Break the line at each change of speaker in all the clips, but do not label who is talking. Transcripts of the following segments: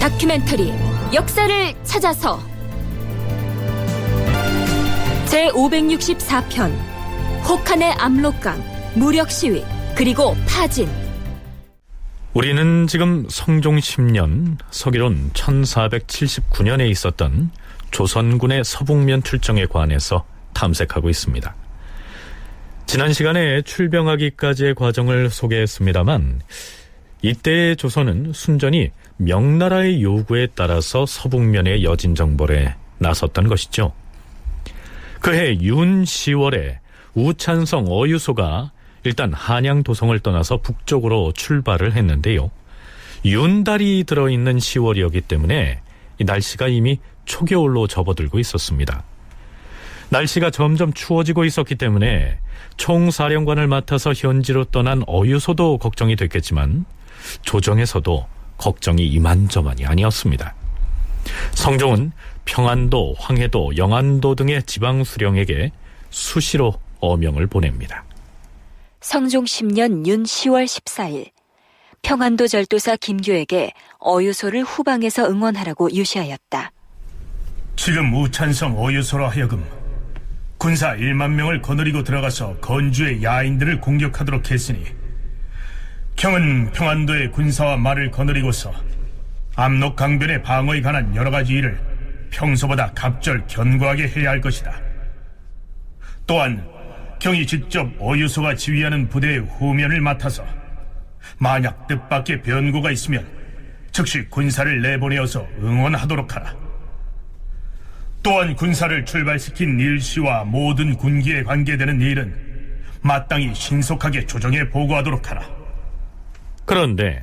다큐멘터리 역사를 찾아서 제564편 혹한의 압록강, 무력시위, 그리고 파진.
우리는 지금 성종 10년 서기론 1479년에 있었던 조선군의 서북면 출정에 관해서 탐색하고 있습니다. 지난 시간에 출병하기까지의 과정을 소개했습니다만, 이때의 조선은 순전히 명나라의 요구에 따라서 서북면의 여진정벌에 나섰던 것이죠. 그해 윤 10월에 우찬성 어유소가 일단 한양 도성을 떠나서 북쪽으로 출발을 했는데요. 윤달이 들어있는 10월이었기 때문에 이 날씨가 이미 초겨울로 접어들고 있었습니다. 날씨가 점점 추워지고 있었기 때문에 총사령관을 맡아서 현지로 떠난 어유소도 걱정이 됐겠지만 조정에서도 걱정이 이만저만이 아니었습니다. 성종은 평안도, 황해도, 영안도 등의 지방 수령에게 수시로 어명을 보냅니다.
성종 10년 윤 10월 14일 평안도 절도사 김교에게 어유소를 후방에서 응원하라고 유시하였다.
지금 우찬성 어유소로 하여금 군사 1만 명을 거느리고 들어가서 건주의 야인들을 공격하도록 했으니 경은 평안도의 군사와 말을 거느리고서 압록강변의 방어에 관한 여러 가지 일을 평소보다 갑절 견고하게 해야 할 것이다. 또한 경이 직접 어유소가 지휘하는 부대의 후면을 맡아서 만약 뜻밖의 변고가 있으면 즉시 군사를 내보내어서 응원하도록 하라. 또한 군사를 출발시킨 일시와 모든 군기에 관계되는 일은 마땅히 신속하게 조정에 보고하도록 하라.
그런데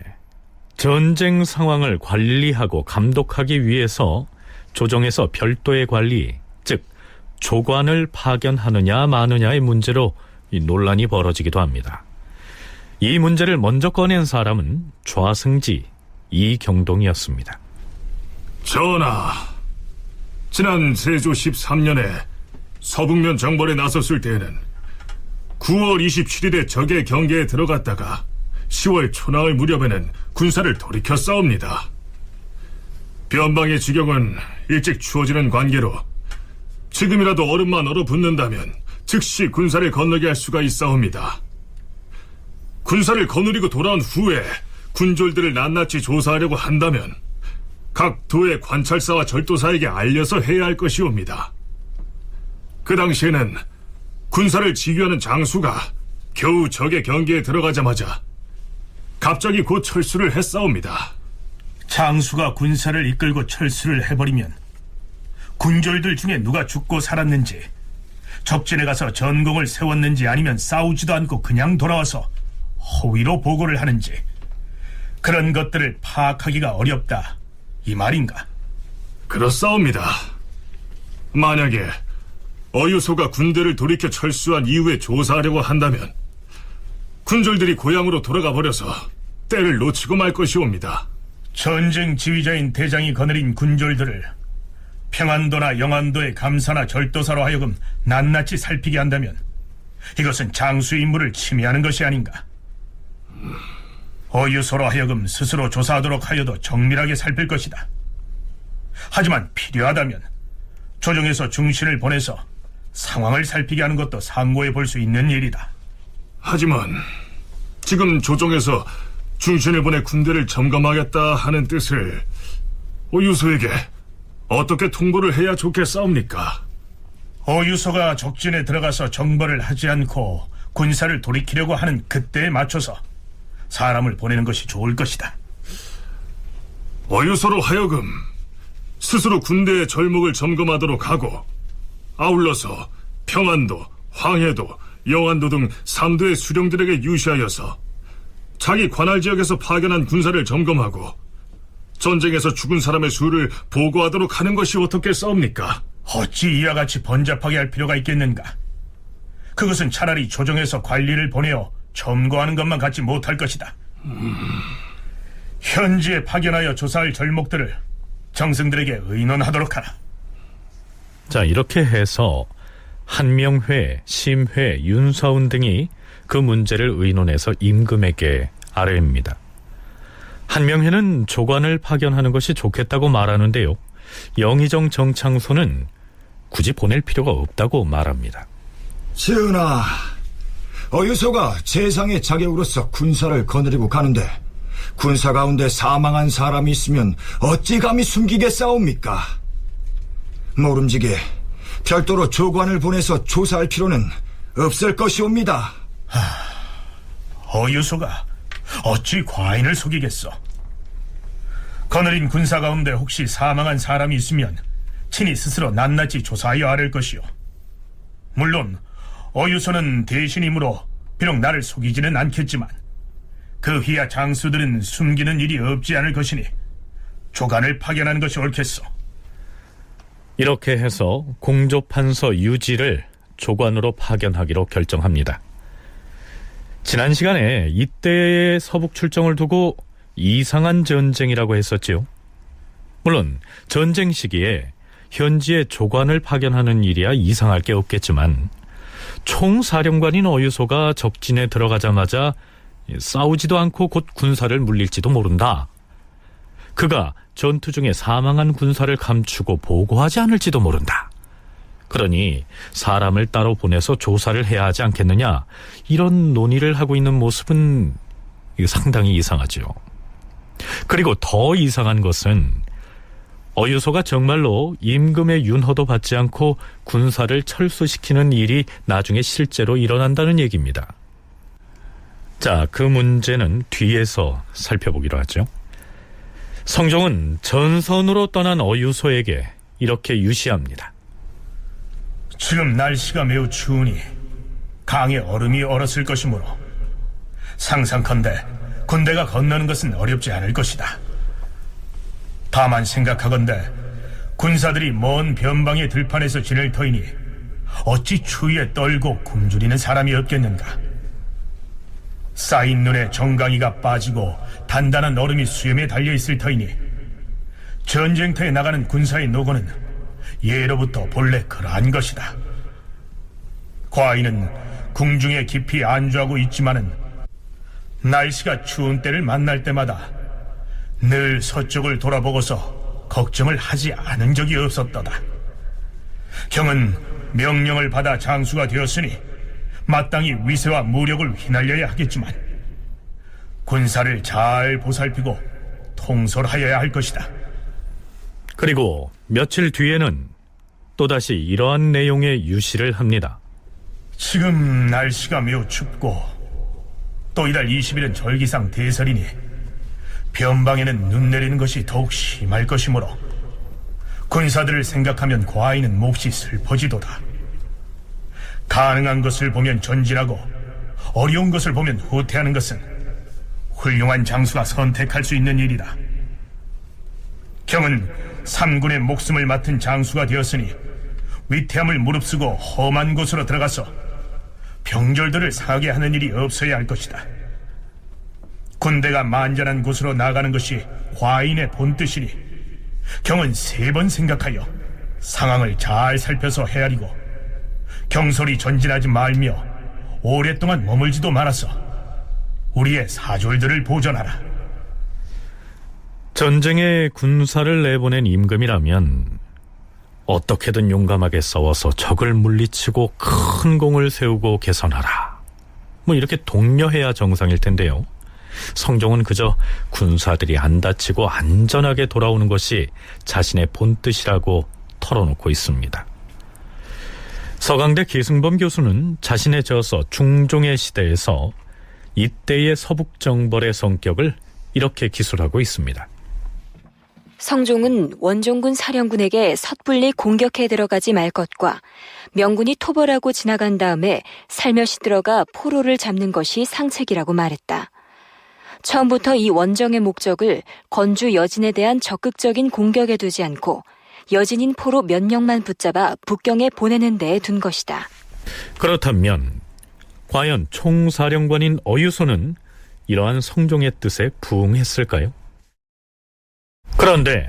전쟁 상황을 관리하고 감독하기 위해서 조정에서 별도의 관리, 즉 조관을 파견하느냐 마느냐의 문제로 이 논란이 벌어지기도 합니다. 이 문제를 먼저 꺼낸 사람은 좌승지 이경동이었습니다.
전하, 지난 세조 13년에 서북면 정벌에 나섰을 때에는 9월 27일에 적의 경계에 들어갔다가 10월 초나흘 무렵에는 군사를 돌이켜 싸웁니다. 변방의 지경은 일찍 추워지는 관계로 지금이라도 얼음만 얼어붙는다면 즉시 군사를 건너게 할 수가 있사옵니다. 군사를 거느리고 돌아온 후에 군졸들을 낱낱이 조사하려고 한다면 각 도의 관찰사와 절도사에게 알려서 해야 할 것이옵니다. 그 당시에는 군사를 지휘하는 장수가 겨우 적의 경계에 들어가자마자 갑자기 곧 철수를 했사옵니다.
장수가 군사를 이끌고 철수를 해버리면 군졸들 중에 누가 죽고 살았는지, 적진에 가서 전공을 세웠는지, 아니면 싸우지도 않고 그냥 돌아와서 허위로 보고를 하는지, 그런 것들을 파악하기가 어렵다, 이 말인가?
그렇사옵니다. 만약에 어유소가 군대를 돌이켜 철수한 이후에 조사하려고 한다면 군졸들이 고향으로 돌아가 버려서 때를 놓치고 말 것이옵니다.
전쟁 지휘자인 대장이 거느린 군졸들을 평안도나 영안도의 감사나 절도사로 하여금 낱낱이 살피게 한다면 이것은 장수의 임무를 침해하는 것이 아닌가? 어유소로 하여금 스스로 조사하도록 하여도 정밀하게 살필 것이다. 하지만 필요하다면 조정에서 중신을 보내서 상황을 살피게 하는 것도 상고해 볼 수 있는 일이다.
하지만 지금 조정에서 중신을 보내 군대를 점검하겠다 하는 뜻을 어유소에게 어떻게 통보를 해야 좋겠사옵니까?
어유소가 적진에 들어가서 정벌을 하지 않고 군사를 돌이키려고 하는 그때에 맞춰서 사람을 보내는 것이 좋을 것이다.
어유소로 하여금 스스로 군대의 절목을 점검하도록 하고, 아울러서 평안도, 황해도, 영안도 등 3도의 수령들에게 유시하여서 자기 관할 지역에서 파견한 군사를 점검하고 전쟁에서 죽은 사람의 수를 보고하도록 하는 것이 어떻겠사옵니까?
어찌 이와 같이 번잡하게 할 필요가 있겠는가? 그것은 차라리 조정에서 관리를 보내어 점거하는 것만 갖지 못할 것이다. 현지에 파견하여 조사할 절목들을 정승들에게 의논하도록 하라.
자, 이렇게 해서 한명회, 심회, 윤사운 등이 그 문제를 의논해서 임금에게 아뢰입니다. 한명회는 조관을 파견하는 것이 좋겠다고 말하는데요. 영의정 정창소는 굳이 보낼 필요가 없다고 말합니다.
전하, 어유소가 재상의 자격으로서 군사를 거느리고 가는데 군사 가운데 사망한 사람이 있으면 어찌 감히 숨기겠사옵니까? 모름지기 별도로 조관을 보내서 조사할 필요는 없을 것이옵니다.
어유소가 어찌 과인을 속이겠소? 거느린 군사 가운데 혹시 사망한 사람이 있으면 친히 스스로 낱낱이 조사하여 아랠 것이오. 물론 어유소는 대신이므로 비록 나를 속이지는 않겠지만 그 휘하 장수들은 숨기는 일이 없지 않을 것이니 조관을 파견하는 것이 옳겠소.
이렇게 해서 공조판서 유지를 조관으로 파견하기로 결정합니다. 지난 시간에 이때의 서북 출정을 두고 이상한 전쟁이라고 했었지요. 물론 전쟁 시기에 현지에 조관을 파견하는 일이야 이상할 게 없겠지만 총사령관인 어유소가 적진에 들어가자마자 싸우지도 않고 곧 군사를 물릴지도 모른다. 그가 전투 중에 사망한 군사를 감추고 보고하지 않을지도 모른다. 그러니 사람을 따로 보내서 조사를 해야 하지 않겠느냐, 이런 논의를 하고 있는 모습은 상당히 이상하죠. 그리고 더 이상한 것은 어유소가 정말로 임금의 윤허도 받지 않고 군사를 철수시키는 일이 나중에 실제로 일어난다는 얘기입니다. 자, 그 문제는 뒤에서 살펴보기로 하죠. 성종은 전선으로 떠난 어유소에게 이렇게 유시합니다.
지금 날씨가 매우 추우니 강에 얼음이 얼었을 것이므로 상상컨대 군대가 건너는 것은 어렵지 않을 것이다. 다만 생각하건대 군사들이 먼 변방의 들판에서 지낼 터이니 어찌 추위에 떨고 굶주리는 사람이 없겠는가. 쌓인 눈에 정강이가 빠지고 단단한 얼음이 수염에 달려있을 터이니 전쟁터에 나가는 군사의 노고는 예로부터 본래 그러한 것이다. 과인은 궁중에 깊이 안주하고 있지만은 날씨가 추운 때를 만날 때마다 늘 서쪽을 돌아보고서 걱정을 하지 않은 적이 없었도다. 경은 명령을 받아 장수가 되었으니 마땅히 위세와 무력을 휘날려야 하겠지만 군사를 잘 보살피고 통솔하여야 할 것이다.
그리고 며칠 뒤에는 또다시 이러한 내용의 유시를 합니다.
지금 날씨가 매우 춥고 또 이달 20일은 절기상 대설이니 변방에는 눈 내리는 것이 더욱 심할 것이므로 군사들을 생각하면 과인은 몹시 슬퍼지도다. 가능한 것을 보면 전진하고 어려운 것을 보면 후퇴하는 것은 훌륭한 장수가 선택할 수 있는 일이다. 경은 삼군의 목숨을 맡은 장수가 되었으니 위태함을 무릅쓰고 험한 곳으로 들어가서 병졸들을 상하게 하는 일이 없어야 할 것이다. 군대가 만전한 곳으로 나가는 것이 과인의 본뜻이니 경은 3번 생각하여 상황을 잘 살펴서 헤아리고 경솔히 전진하지 말며 오랫동안 머물지도 말아서 우리의 사졸들을 보존하라.
전쟁에 군사를 내보낸 임금이라면 어떻게든 용감하게 싸워서 적을 물리치고 큰 공을 세우고 개선하라, 이렇게 독려해야 정상일 텐데요. 성종은 그저 군사들이 안 다치고 안전하게 돌아오는 것이 자신의 본뜻이라고 털어놓고 있습니다. 서강대 기승범 교수는 자신의 저서 중종의 시대에서 이때의 서북정벌의 성격을 이렇게 기술하고 있습니다.
성종은 원종군 사령군에게 섣불리 공격해 들어가지 말 것과 명군이 토벌하고 지나간 다음에 살며시 들어가 포로를 잡는 것이 상책이라고 말했다. 처음부터 이 원정의 목적을 건주 여진에 대한 적극적인 공격에 두지 않고 여진인 포로 몇 명만 붙잡아 북경에 보내는 데에 둔 것이다.
그렇다면 과연 총사령관인 어유소는 이러한 성종의 뜻에 부응했을까요? 그런데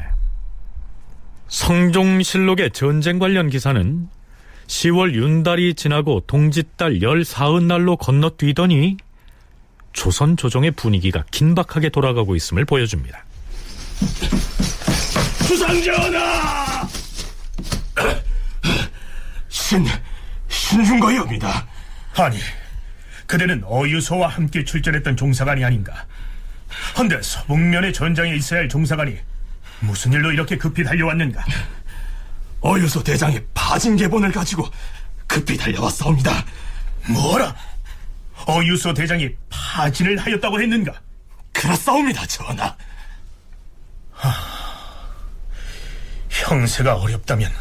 성종실록의 전쟁 관련 기사는 10월 윤달이 지나고 동짓달 14흔날로 건너뛰더니 조선 조정의 분위기가 긴박하게 돌아가고 있음을 보여줍니다.
주상전하! 신중거이옵니다. 아니, 그대는 어유소와 함께 출전했던 종사관이 아닌가? 헌데 서북면의 전장에 있어야 할 종사관이 무슨 일로 이렇게 급히 달려왔는가?
어유소 대장의 파진 계본을 가지고 급히 달려왔사옵니다.
뭐라? 어유소 대장이 파진을 하였다고 했는가?
그렇사옵니다, 전하.
형세가 어렵다면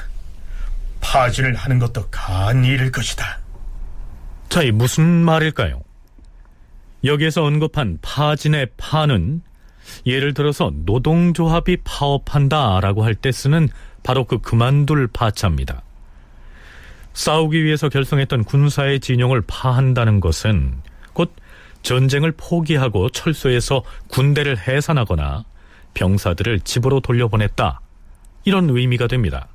파진을 하는 것도 가한 일일 것이다.
자, 이 무슨 말일까요? 여기에서 언급한 파진의 파는 예를 들어서 노동조합이 파업한다라고 할 때 쓰는 바로 그 그만둘 파자입니다. 싸우기 위해서 결성했던 군사의 진영을 파한다는 것은 곧 전쟁을 포기하고 철수해서 군대를 해산하거나 병사들을 집으로 돌려보냈다, 이런 의미가 됩니다.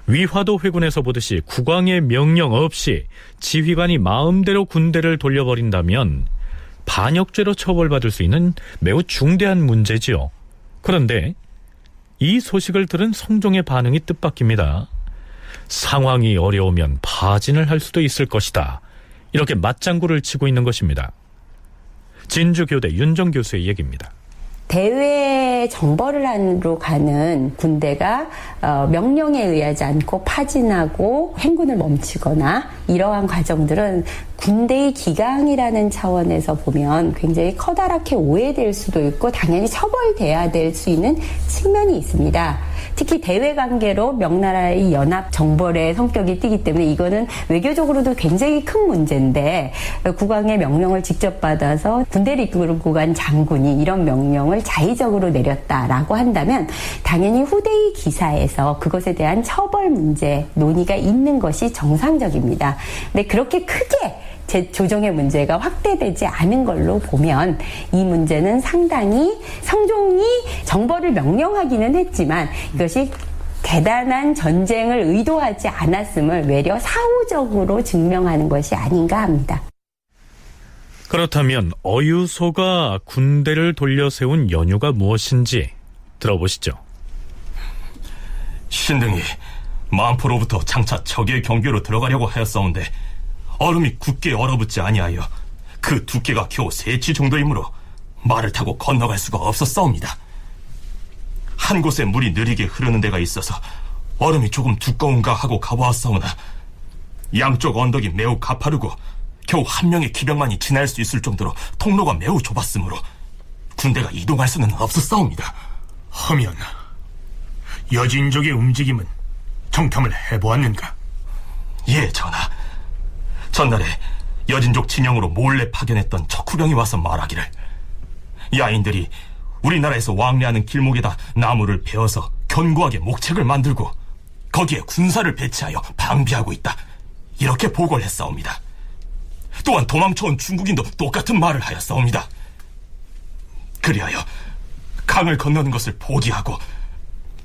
위화도 회군에서 보듯이 국왕의 명령 없이 지휘관이 마음대로 군대를 돌려버린다면 반역죄로 처벌받을 수 있는 매우 중대한 문제지요. 그런데 이 소식을 들은 성종의 반응이 뜻밖입니다. 상황이 어려우면 파진을 할 수도 있을 것이다, 이렇게 맞장구를 치고 있는 것입니다. 진주교대 윤정 교수의 얘기입니다.
대외 정벌을 하러 가는 군대가 명령에 의하지 않고 파진하고 행군을 멈추거나 이러한 과정들은 군대의 기강이라는 차원에서 보면 굉장히 커다랗게 오해될 수도 있고 당연히 처벌돼야 될 수 있는 측면이 있습니다. 특히 대외 관계로 명나라의 연합 정벌의 성격이 띠기 때문에 이거는 외교적으로도 굉장히 큰 문제인데, 국왕의 명령을 직접 받아서 군대를 이끌고 간 장군이 이런 명령을 자의적으로 내렸다라고 한다면 당연히 후대의 기사에서 그것에 대한 처벌 문제 논의가 있는 것이 정상적입니다. 근데 그렇게 크게 조정의 문제가 확대되지 않은 걸로 보면 이 문제는 상당히 성종이 정벌을 명령하기는 했지만 이것이 대단한 전쟁을 의도하지 않았음을 외려 사후적으로 증명하는 것이 아닌가 합니다.
그렇다면 어유소가 군대를 돌려 세운 연유가 무엇인지 들어보시죠.
신등이 만포로부터 장차 적의 경계로 들어가려고 하였사온데 얼음이 굳게 얼어붙지 아니하여 그 두께가 겨우 3치 정도이므로 말을 타고 건너갈 수가 없었사옵니다. 한 곳에 물이 느리게 흐르는 데가 있어서 얼음이 조금 두꺼운가 하고 가보았사오나 양쪽 언덕이 매우 가파르고 겨우 한 명의 기병만이 지날 수 있을 정도로 통로가 매우 좁았으므로 군대가 이동할 수는 없었사옵니다.
하면 여진족의 움직임은 정탐을 해보았는가?
예, 전하. 전날에 여진족 진영으로 몰래 파견했던 척후병이 와서 말하기를 야인들이 우리나라에서 왕래하는 길목에다 나무를 베어서 견고하게 목책을 만들고 거기에 군사를 배치하여 방비하고 있다, 이렇게 보고를 했사옵니다. 또한 도망쳐온 중국인도 똑같은 말을 하였사옵니다. 그리하여 강을 건너는 것을 포기하고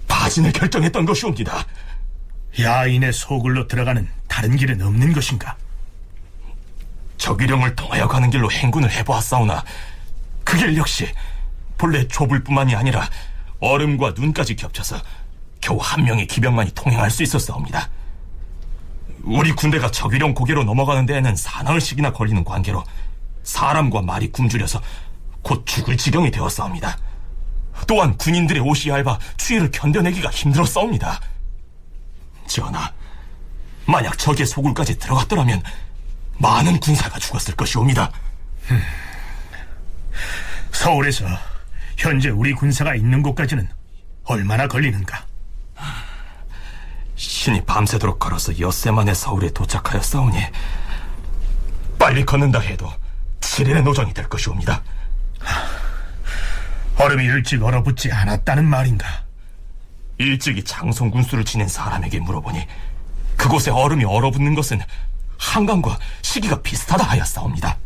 파진을 결정했던 것이옵니다.
야인의 소굴로 들어가는 다른 길은 없는 것인가?
적유령을 통하여 가는 길로 행군을 해보았사오나 그 길 역시 본래 좁을 뿐만이 아니라 얼음과 눈까지 겹쳐서 겨우 한 명의 기병만이 통행할 수 있었사옵니다. 우리 군대가 적유령 고개로 넘어가는 데에는 사나흘씩이나 걸리는 관계로 사람과 말이 굶주려서 곧 죽을 지경이 되었사옵니다. 또한 군인들의 옷이 얇아 추위를 견뎌내기가 힘들었사옵니다. 전하, 만약 적의 소굴까지 들어갔더라면 많은 군사가 죽었을 것이옵니다.
서울에서 현재 우리 군사가 있는 곳까지는 얼마나 걸리는가?
신이 밤새도록 걸어서 엿새 만에 서울에 도착하였사오니 빨리 걷는다 해도 7일의 노정이 될 것이옵니다.
얼음이 일찍 얼어붙지 않았다는 말인가?
일찍이 장송군수를 지낸 사람에게 물어보니 그곳에 얼음이 얼어붙는 것은 한강과 시기가 비슷하다 하였사옵니다.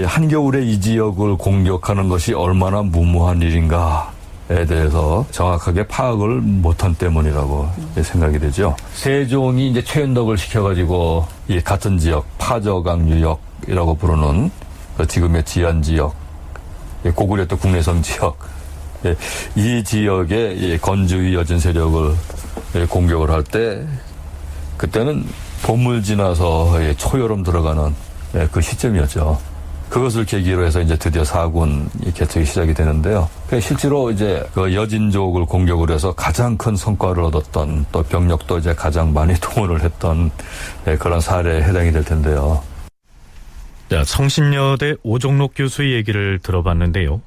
한겨울에 이 지역을 공격하는 것이 얼마나 무모한 일인가에 대해서 정확하게 파악을 못한 때문이라고 생각이 되죠. 세종이 이제 최은덕을 시켜가지고 이 같은 지역 파저강 유역 동역이라고 부르는 지금의 지안 지역, 고구려 때 국내성 지역, 이 지역에 건주의 여진 세력을 공격을 할 때 그때는 봄을 지나서 초여름 들어가는 그 시점이었죠. 그것을 계기로 해서 이제 드디어 사군 개척이 시작이 되는데요. 실제로 이제 그 여진족을 공격을 해서 가장 큰 성과를 얻었던, 또 병력도 이제 가장 많이 동원을 했던 그런 사례에 해당이 될 텐데요.
자, 성신여대 오종록 교수의 얘기를 들어봤는데요.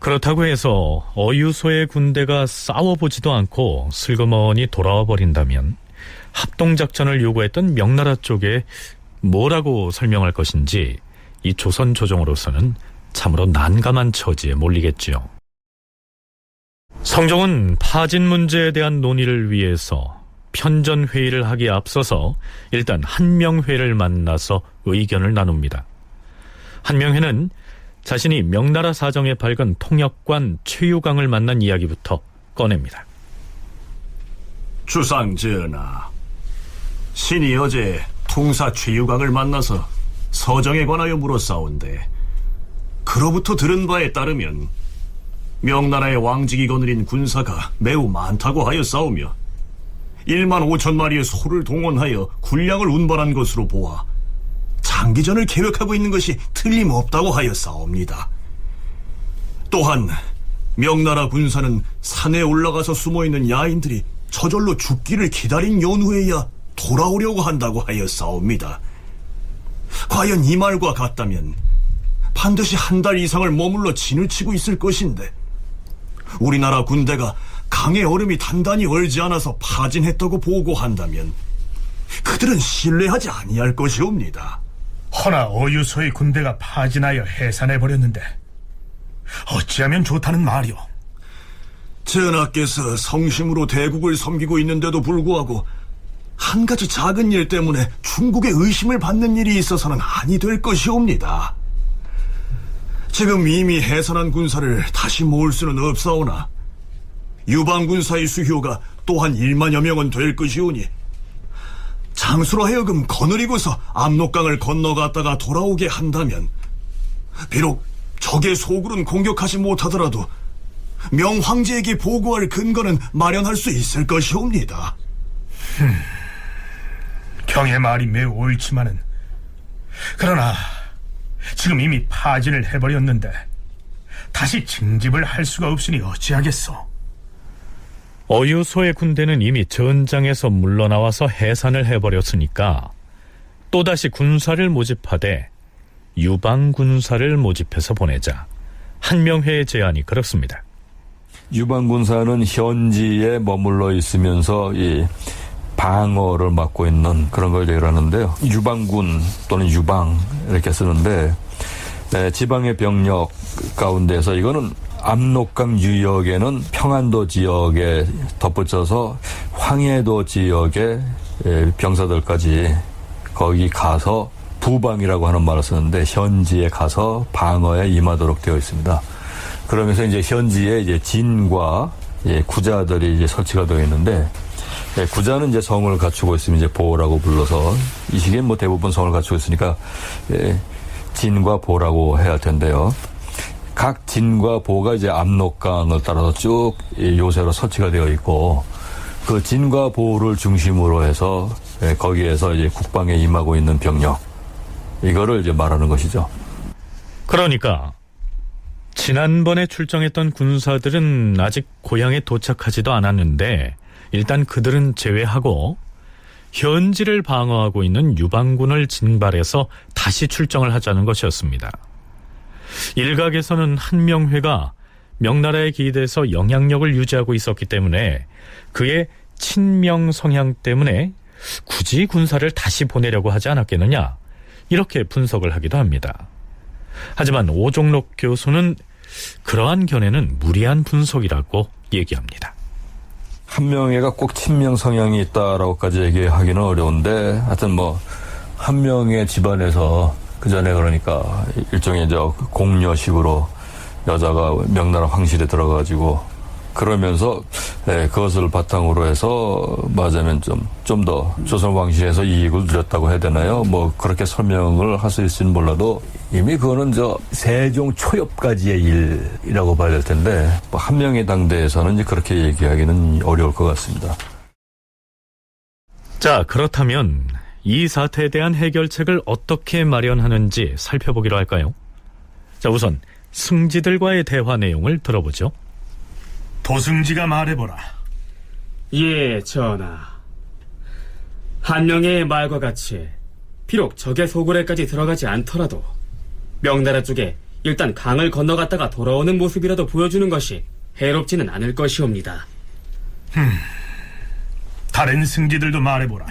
그렇다고 해서 어유소의 군대가 싸워보지도 않고 슬그머니 돌아와 버린다면 합동작전을 요구했던 명나라 쪽에 뭐라고 설명할 것인지 이 조선 조정으로서는 참으로 난감한 처지에 몰리겠지요. 성종은 파진 문제에 대한 논의를 위해서 편전회의를 하기에 앞서서 일단 한명회를 만나서 의견을 나눕니다. 한명회는 자신이 명나라 사정에 밝은 통역관 최유강을 만난 이야기부터 꺼냅니다.
주상 전하, 신이 어제 통사 최유강을 만나서 서정에 관하여 물었사온데 그로부터 들은 바에 따르면 명나라의 왕직이 거느린 군사가 매우 많다고 하였사오며 1만 5천 마리의 소를 동원하여 군량을 운반한 것으로 보아 장기전을 계획하고 있는 것이 틀림없다고 하였사옵니다. 또한 명나라 군사는 산에 올라가서 숨어있는 야인들이 저절로 죽기를 기다린 연후에야 돌아오려고 한다고 하였사옵니다. 과연 이 말과 같다면 반드시 한 달 이상을 머물러 진을 치고 있을 것인데 우리나라 군대가 강의 얼음이 단단히 얼지 않아서 파진했다고 보고한다면 그들은 신뢰하지 아니할 것이옵니다.
허나 어유소의 군대가 파진하여 해산해버렸는데 어찌하면 좋다는 말이오?
전하께서 성심으로 대국을 섬기고 있는데도 불구하고 한 가지 작은 일 때문에 중국의 의심을 받는 일이 있어서는 아니 될 것이옵니다. 지금 이미 해산한 군사를 다시 모을 수는 없사오나 유방군사의 수효가 또한 1만여 명은 될 것이오니 장수로 하여금 거느리고서 압록강을 건너갔다가 돌아오게 한다면 비록 적의 소굴은 공격하지 못하더라도 명황제에게 보고할 근거는 마련할 수 있을 것이옵니다.
경의 말이 매우 옳지만은 그러나 지금 이미 파진을 해버렸는데 다시 징집을 할 수가 없으니 어찌하겠소?
어유소의 군대는 이미 전장에서 물러나와서 해산을 해버렸으니까 또다시 군사를 모집하되 유방군사를 모집해서 보내자. 한명회의 제안이 그렇습니다.
유방군사는 현지에 머물러 있으면서 이 방어를 맡고 있는 그런 걸 얘기를 하는데요. 유방군 또는 유방 이렇게 쓰는데 지방의 병력 가운데서 이거는 압록강 유역에는 평안도 지역에 덧붙여서 황해도 지역의 병사들까지 거기 가서 부방이라고 하는 말을 쓰는데 현지에 가서 방어에 임하도록 되어 있습니다. 그러면서 이제 현지에 이제 진과 구자들이 이제 설치가 되어 있는데 구자는 이제 성을 갖추고 있으면 이제 보라고 불러서 이 시기엔 뭐 대부분 성을 갖추고 있으니까 진과 보라고 해야 할 텐데요. 각 진과 보가 이제 압록강을 따라서 쭉 요새로 설치가 되어 있고 그 진과 보를 중심으로 해서 거기에서 이제 국방에 임하고 있는 병력 이거를 이제 말하는 것이죠.
그러니까 지난번에 출정했던 군사들은 아직 고향에 도착하지도 않았는데 일단 그들은 제외하고 현지를 방어하고 있는 유방군을 징발해서 다시 출정을 하자는 것이었습니다. 일각에서는 한명회가 명나라에 기대서 영향력을 유지하고 있었기 때문에 그의 친명 성향 때문에 굳이 군사를 다시 보내려고 하지 않았겠느냐 이렇게 분석을 하기도 합니다. 하지만 오종록 교수는 그러한 견해는 무리한 분석이라고 얘기합니다.
한명회가 꼭 친명 성향이 있다라고까지 얘기하기는 어려운데 하여튼 뭐 한명회 집안에서 그 전에 그러니까 일종의 공녀식으로 여자가 명나라 황실에 들어가지고 그러면서 그것을 바탕으로 해서 말하자면 좀 더 조선 왕실에서 이익을 누렸다고 해야 되나요? 뭐 그렇게 설명을 할 수 있을지는 몰라도 이미 그거는 세종 초엽까지의 일이라고 봐야 될 텐데 뭐 한명의 당대에서는 이제 그렇게 얘기하기는 어려울 것 같습니다.
자, 그렇다면 이 사태에 대한 해결책을 어떻게 마련하는지 살펴보기로 할까요? 자, 우선 승지들과의 대화 내용을 들어보죠.
도승지가 말해보라.
예, 전하. 한명의 말과 같이 비록 적의 소굴에까지 들어가지 않더라도 명나라 쪽에 일단 강을 건너갔다가 돌아오는 모습이라도 보여주는 것이 해롭지는 않을 것이옵니다.
다른 승지들도 말해보라.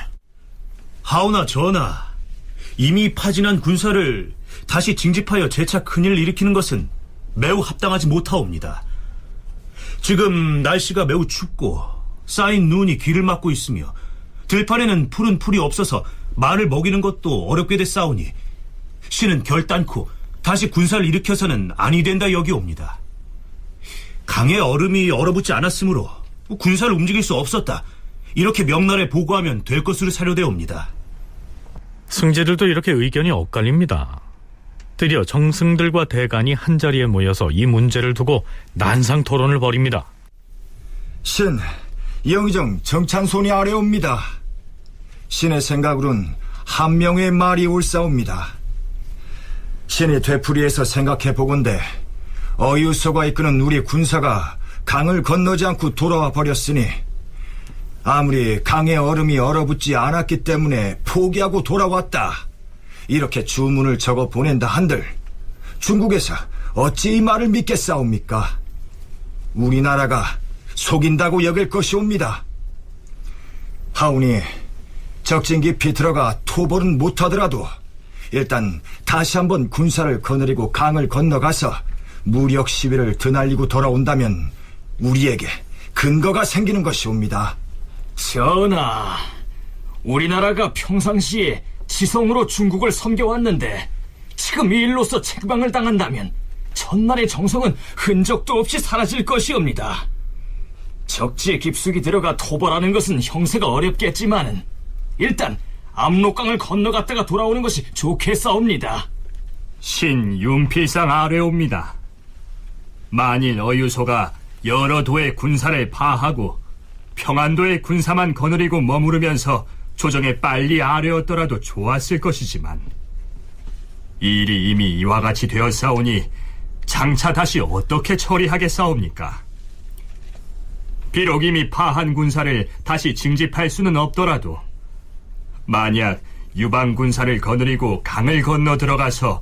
하오나 전하, 이미 파진한 군사를 다시 징집하여 재차 큰일을 일으키는 것은 매우 합당하지 못하옵니다. 지금 날씨가 매우 춥고 쌓인 눈이 귀를 막고 있으며 들판에는 푸른 풀이 없어서 말을 먹이는 것도 어렵게 됐사오니 신은 결단코 다시 군사를 일으켜서는 아니 된다 여기옵니다. 강에 얼음이 얼어붙지 않았으므로 군사를 움직일 수 없었다, 이렇게 명나라에 보고하면 될 것으로 사료되옵니다.
승지들도 이렇게 의견이 엇갈립니다. 드디어 정승들과 대간이 한자리에 모여서 이 문제를 두고 난상 토론을 벌입니다.
신, 영의정 정찬손이 아래옵니다. 신의 생각으론 한명의 말이 옳사옵니다. 신이 되풀이해서 생각해보건대 어유소가 이끄는 우리 군사가 강을 건너지 않고 돌아와 버렸으니 아무리 강의 얼음이 얼어붙지 않았기 때문에 포기하고 돌아왔다, 이렇게 주문을 적어 보낸다 한들 중국에서 어찌 이 말을 믿겠사옵니까? 우리나라가 속인다고 여길 것이옵니다. 하오니 적진 깊이 들어가 토벌은 못하더라도 일단 다시 한번 군사를 거느리고 강을 건너가서 무력 시위를 드날리고 돌아온다면 우리에게 근거가 생기는 것이옵니다.
전하, 우리나라가 평상시에 지성으로 중국을 섬겨왔는데 지금 이 일로서 책방을 당한다면 천만의 정성은 흔적도 없이 사라질 것이옵니다. 적지에 깊숙이 들어가 토벌하는 것은 형세가 어렵겠지만은 일단 압록강을 건너갔다가 돌아오는 것이 좋겠사옵니다.
신 윤필상 아뢰옵니다. 만일 어유소가 여러 도의 군사를 파하고 평안도의 군사만 거느리고 머무르면서 조정에 빨리 아뢰었더라도 좋았을 것이지만 일이 이미 이와 같이 되었사오니 장차 다시 어떻게 처리하겠사옵니까? 비록 이미 파한 군사를 다시 징집할 수는 없더라도 만약 유방 군사를 거느리고 강을 건너 들어가서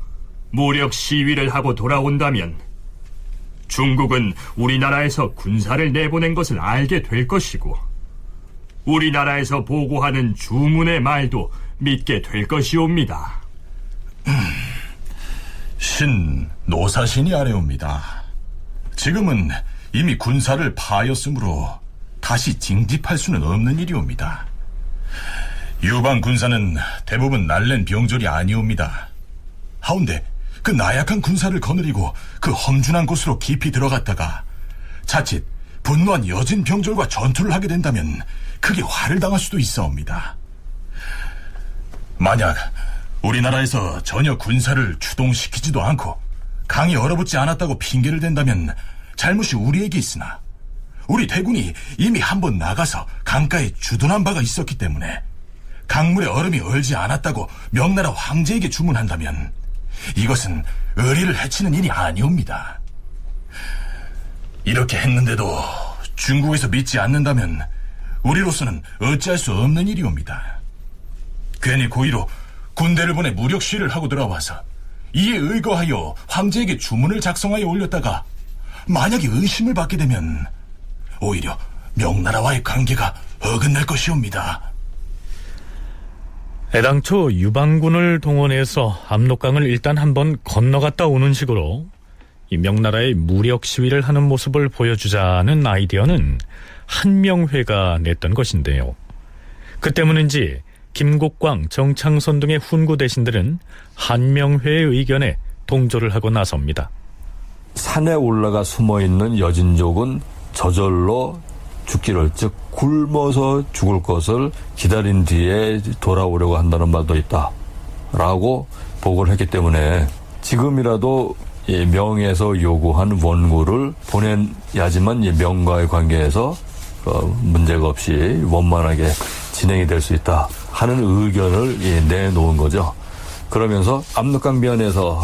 무력 시위를 하고 돌아온다면 중국은 우리나라에서 군사를 내보낸 것을 알게 될 것이고 우리나라에서 보고하는 주문의 말도 믿게 될 것이옵니다.
신 노사신이 아래옵니다. 지금은 이미 군사를 파하였으므로 다시 징집할 수는 없는 일이옵니다. 유방 군사는 대부분 날랜 병졸이 아니옵니다. 하운데 그 나약한 군사를 거느리고 그 험준한 곳으로 깊이 들어갔다가 자칫 분노한 여진 병졸과 전투를 하게 된다면 크게 화를 당할 수도 있사옵니다. 만약 우리나라에서 전혀 군사를 추동시키지도 않고 강이 얼어붙지 않았다고 핑계를 댄다면 잘못이 우리에게 있으나 우리 대군이 이미 한번 나가서 강가에 주둔한 바가 있었기 때문에 강물에 얼음이 얼지 않았다고 명나라 황제에게 주문한다면 이것은 의리를 해치는 일이 아니옵니다. 이렇게 했는데도 중국에서 믿지 않는다면 우리로서는 어찌할 수 없는 일이옵니다. 괜히 고의로 군대를 보내 무력 시위를 하고 들어와서 이에 의거하여 황제에게 주문을 작성하여 올렸다가 만약에 의심을 받게 되면 오히려 명나라와의 관계가 어긋날 것이옵니다.
애당초 유방군을 동원해서 압록강을 일단 한번 건너갔다 오는 식으로 이 명나라의 무력 시위를 하는 모습을 보여주자는 아이디어는 한명회가 냈던 것인데요. 그 때문인지 김국광, 정창선 등의 훈구 대신들은 한명회의 의견에 동조를 하고 나섭니다.
산에 올라가 숨어있는 여진족은 저절로 죽기를, 즉 굶어서 죽을 것을 기다린 뒤에 돌아오려고 한다는 말도 있다 라고 보고를 했기 때문에 지금이라도 이 명에서 요구한 원고를 보내야지만 이 명과의 관계에서 문제가 없이 원만하게 진행이 될 수 있다 하는 의견을 내놓은 거죠. 그러면서 압록강변에서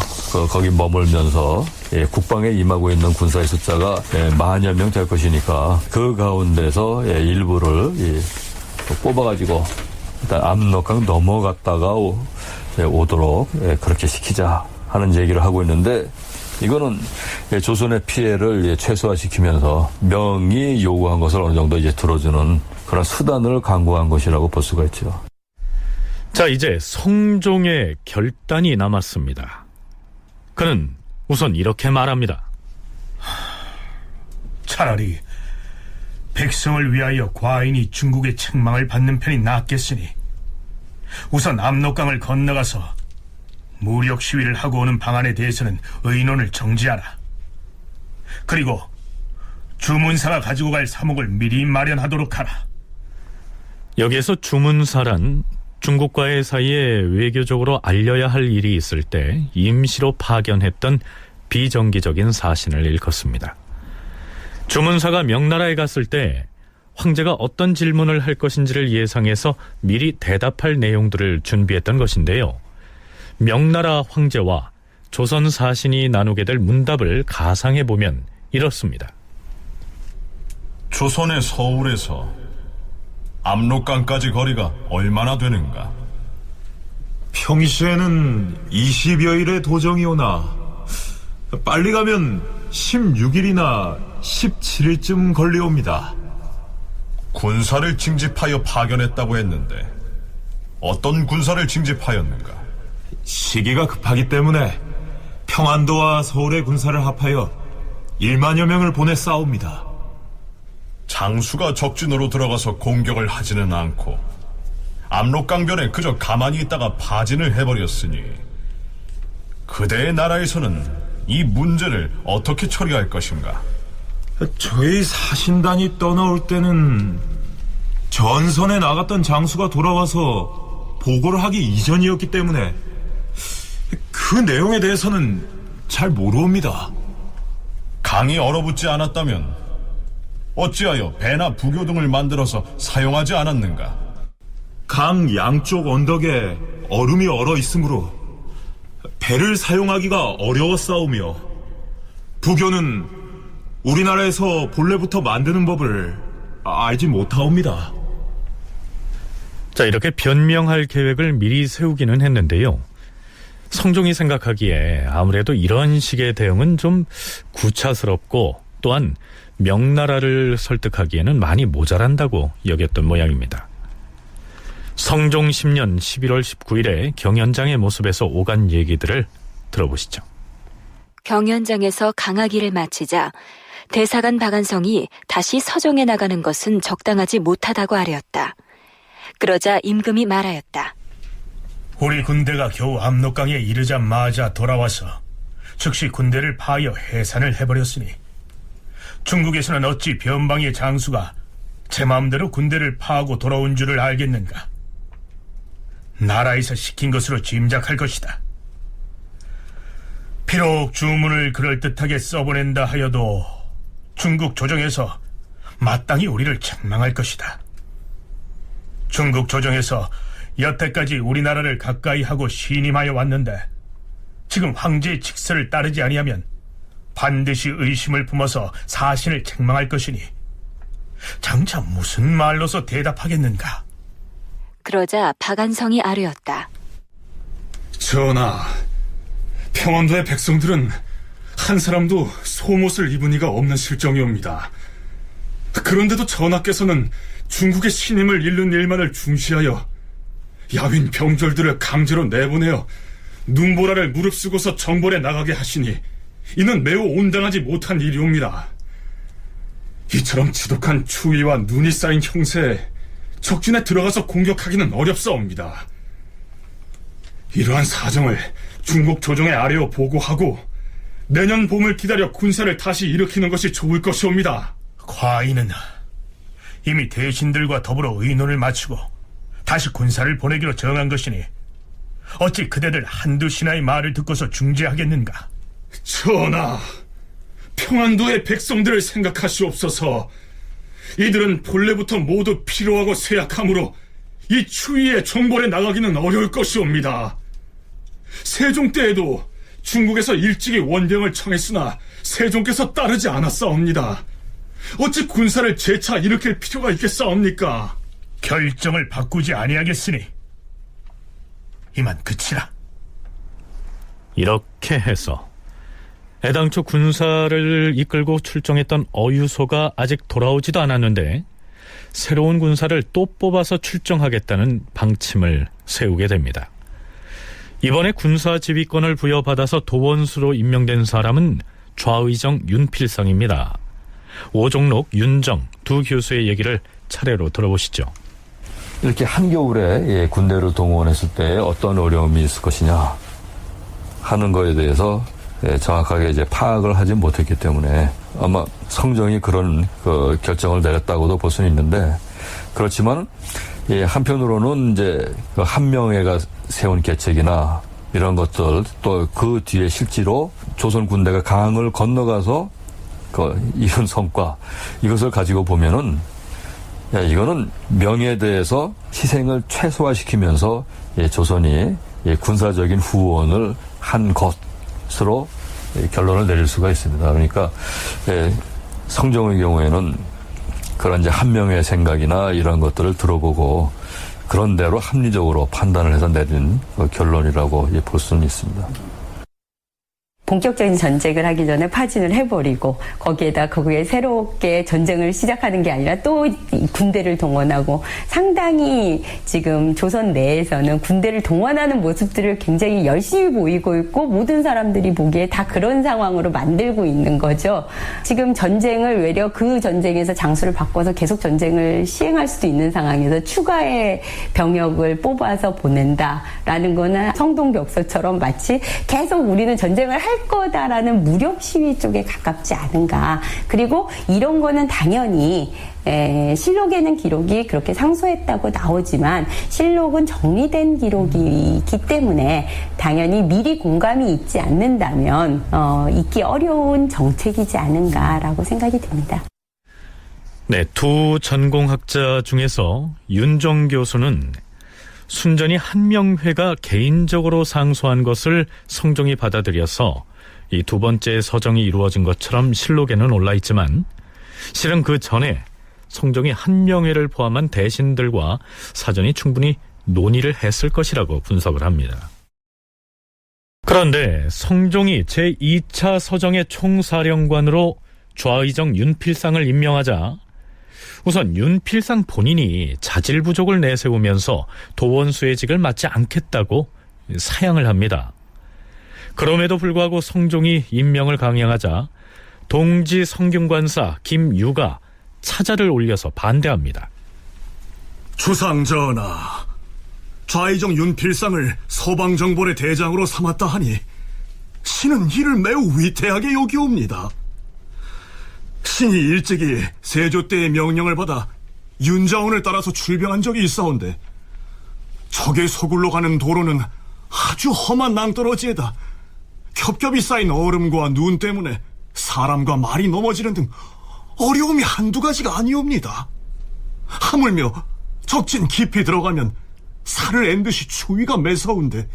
거기 머물면서 국방에 임하고 있는 군사의 숫자가 만여 명 될 것이니까 그 가운데서 일부를 뽑아가지고 일단 압록강 넘어갔다가 오도록 그렇게 시키자 하는 얘기를 하고 있는데, 이거는 조선의 피해를 최소화시키면서 명이 요구한 것을 어느 정도 들어주는 그런 수단을 강구한 것이라고 볼 수가 있죠.
자, 이제 성종의 결단이 남았습니다. 그는 우선 이렇게 말합니다.
차라리 백성을 위하여 과인이 중국의 책망을 받는 편이 낫겠으니 우선 압록강을 건너가서 무력 시위를 하고 오는 방안에 대해서는 의논을 정지하라. 그리고 주문사가 가지고 갈 사목을 미리 마련하도록 하라.
여기에서 주문사란 중국과의 사이에 외교적으로 알려야 할 일이 있을 때 임시로 파견했던 비정기적인 사신을 일컫습니다. 주문사가 명나라에 갔을 때 황제가 어떤 질문을 할 것인지를 예상해서 미리 대답할 내용들을 준비했던 것인데요. 명나라 황제와 조선 사신이 나누게 될 문답을 가상해보면 이렇습니다.
조선의 서울에서 압록강까지 거리가 얼마나 되는가?
평시에는 20여일의 도정이 오나 빨리 가면 16일이나 17일쯤 걸려옵니다.
군사를 징집하여 파견했다고 했는데 어떤 군사를 징집하였는가?
시기가 급하기 때문에 평안도와 서울의 군사를 합하여 1만여 명을 보내 싸웁니다.
장수가 적진으로 들어가서 공격을 하지는 않고 압록강변에 그저 가만히 있다가 파진을 해버렸으니 그대의 나라에서는 이 문제를 어떻게 처리할 것인가?
저희 사신단이 떠나올 때는 전선에 나갔던 장수가 돌아와서 보고를 하기 이전이었기 때문에 그 내용에 대해서는 잘 모르옵니다.
강이 얼어붙지 않았다면 어찌하여 배나 부교 등을 만들어서 사용하지 않았는가?
강 양쪽 언덕에 얼음이 얼어 있으므로 배를 사용하기가 어려웠사오며 부교는 우리나라에서 본래부터 만드는 법을 알지 못하옵니다.
자, 이렇게 변명할 계획을 미리 세우기는 했는데요. 성종이 생각하기에 아무래도 이런 식의 대응은 좀 구차스럽고 또한 명나라를 설득하기에는 많이 모자란다고 여겼던 모양입니다. 성종 10년 11월 19일에 경연장의 모습에서 오간 얘기들을 들어보시죠.
경연장에서 강하기를 마치자 대사관 박안성이 다시 서정에 나가는 것은 적당하지 못하다고 아뢰었다. 그러자 임금이 말하였다.
우리 군대가 겨우 압록강에 이르자마자 돌아와서 즉시 군대를 파하여 해산을 해버렸으니 중국에서는 어찌 변방의 장수가 제 마음대로 군대를 파하고 돌아온 줄을 알겠는가? 나라에서 시킨 것으로 짐작할 것이다. 비록 주문을 그럴듯하게 써보낸다 하여도 중국 조정에서 마땅히 우리를 책망할 것이다. 중국 조정에서 여태까지 우리나라를 가까이 하고 신임하여 왔는데 지금 황제의 칙서를 따르지 아니하면 반드시 의심을 품어서 사신을 책망할 것이니 장차 무슨 말로서 대답하겠는가?
그러자 박안성이 아뢰었다.
전하, 평안도의 백성들은 한 사람도 속옷을 입은 이가 없는 실정이옵니다. 그런데도 전하께서는 중국의 신임을 잃는 일만을 중시하여 야윈 병졸들을 강제로 내보내어 눈보라를 무릅쓰고서 정벌에 나가게 하시니 이는 매우 온당하지 못한 일이옵니다. 이처럼 지독한 추위와 눈이 쌓인 형세에 적진에 들어가서 공격하기는 어렵사옵니다. 이러한 사정을 중국 조정에 아뢰어 보고하고 내년 봄을 기다려 군사를 다시 일으키는 것이 좋을 것이옵니다.
과인은 이미 대신들과 더불어 의논을 마치고 다시 군사를 보내기로 정한 것이니 어찌 그대들 한두 신하의 말을 듣고서 중재하겠는가?
전하, 평안도의 백성들을 생각하시옵소서. 이들은 본래부터 모두 피로하고 쇠약하므로 이 추위에 정벌에 나가기는 어려울 것이옵니다. 세종 때에도 중국에서 일찍이 원병을 청했으나 세종께서 따르지 않았사옵니다. 어찌 군사를 재차 일으킬 필요가 있겠사옵니까?
결정을 바꾸지 아니하겠으니 이만 그치라.
이렇게 해서 애당초 군사를 이끌고 출정했던 어유소가 아직 돌아오지도 않았는데 새로운 군사를 또 뽑아서 출정하겠다는 방침을 세우게 됩니다. 이번에 군사 지휘권을 부여받아서 도원수로 임명된 사람은 좌의정 윤필상입니다. 오종록, 윤정 두 교수의 얘기를 차례로 들어보시죠.
이렇게 한겨울에 군대를 동원했을 때 어떤 어려움이 있을 것이냐 하는 거에 대해서 정확하게 이제 파악을 하지 못했기 때문에 아마 성종이 그런 결정을 내렸다고도 볼 수는 있는데, 그렇지만 한편으로는 이제 한명회가 세운 계책이나 이런 것들, 또 그 뒤에 실제로 조선 군대가 강을 건너가서 이룬 성과, 이것을 가지고 보면은 이거는 명예에 대해서 희생을 최소화시키면서 조선이 군사적인 후원을 한 것으로 결론을 내릴 수가 있습니다. 그러니까 성종의 경우에는 그런 이제 한명의 생각이나 이런 것들을 들어보고 그런 대로 합리적으로 판단을 해서 내린 결론이라고 볼 수는 있습니다.
본격적인 전쟁을 하기 전에 파진을 해버리고 거기에 새롭게 전쟁을 시작하는 게 아니라 또 군대를 동원하고, 상당히 지금 조선 내에서는 군대를 동원하는 모습들을 굉장히 열심히 보이고 있고 모든 사람들이 보기에 다 그런 상황으로 만들고 있는 거죠. 지금 전쟁을 외려 그 전쟁에서 장수를 바꿔서 계속 전쟁을 시행할 수도 있는 상황에서 추가의 병역을 뽑아서 보낸다라는 거는 성동벽서처럼 마치 계속 우리는 전쟁을 할 거다라는 무력 시위 쪽에 가깝지 않은가. 그리고 이런 거는 당연히 실록에는 기록이 그렇게 상소했다고 나오지만 실록은 정리된 기록이기 때문에 당연히 미리 공감이 있지 않는다면 있기 어려운 정책이지 않은가라고 생각이 듭니다.
네, 두 전공학자 중에서 윤정 교수는 순전히 한명회가 개인적으로 상소한 것을 성종이 받아들여서 이 두 번째 서정이 이루어진 것처럼 실록에는 올라있지만 실은 그 전에 성종이 한명회를 포함한 대신들과 사전이 충분히 논의를 했을 것이라고 분석을 합니다. 그런데 성종이 제2차 서정의 총사령관으로 좌의정 윤필상을 임명하자 우선 윤필상 본인이 자질 부족을 내세우면서 도원수의 직을 맡지 않겠다고 사양을 합니다. 그럼에도 불구하고 성종이 임명을 강행하자 동지 성균관사 김유가 차자를 올려서 반대합니다.
주상전하, 좌의정 윤필상을 서방정벌의 대장으로 삼았다 하니 신은 이를 매우 위태하게 여기옵니다. 신이 일찍이 세조 때의 명령을 받아 윤자원을 따라서 출병한 적이 있사온데 적의 서굴로 가는 도로는 아주 험한 낭떠러지에다 겹겹이 쌓인 얼음과 눈 때문에 사람과 말이 넘어지는 등 어려움이 한두 가지가 아니옵니다. 하물며 적진 깊이 들어가면 살을 앤 듯이 추위가 매서운데